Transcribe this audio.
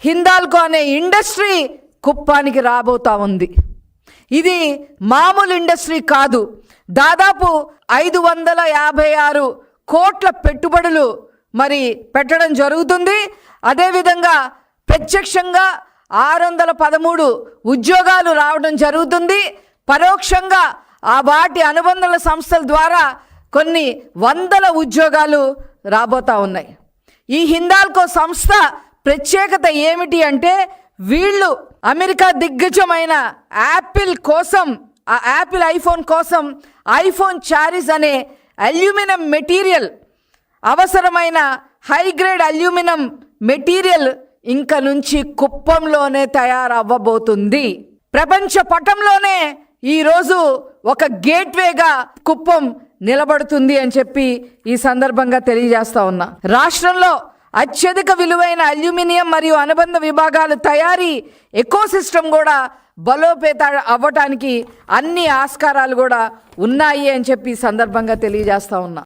హిందాల్కో అనే ఇండస్ట్రీ కుప్పానికి రాబోతా ఉంది. ఇది మామూలు ఇండస్ట్రీ కాదు. దాదాపు 556 కోట్ల పెట్టుబడులు మరి పెట్టడం జరుగుతుంది. అదేవిధంగా ప్రత్యక్షంగా 613 ఉద్యోగాలు రావడం జరుగుతుంది. పరోక్షంగా వాటి అనుబంధ సంస్థల ద్వారా కొన్ని వందల ఉద్యోగాలు రాబోతా ఉన్నాయి. ఈ హిందాల్కో సంస్థ ప్రత్యేకత ఏమిటి అంటే, వీళ్ళు అమెరికా దిగ్గజమైన యాపిల్ కోసం, ఆ యాపిల్ ఐఫోన్ కోసం ఐఫోన్ చారీస్ అనే అల్యూమినియం మెటీరియల్, అవసరమైన హై గ్రేడ్ అల్యూమినియం మెటీరియల్ ఇంక నుంచి కుప్పంలోనే తయారవ్వబోతుంది. ప్రపంచ పటంలోనే ఈరోజు ఒక గేట్వేగా కుప్పం నిలబడుతుంది అని చెప్పి ఈ సందర్భంగా తెలియజేస్తా ఉన్నా. రాష్ట్రంలో అత్యధిక విలువైన అల్యూమినియం మరియు అనుబంధ విభాగాలు తయారీ ఎకోసిస్టమ్ కూడా బలోపేత అవ్వటానికి అన్ని ఆస్కారాలు కూడా ఉన్నాయి అని చెప్పి ఈ సందర్భంగా తెలియజేస్తా ఉన్నా.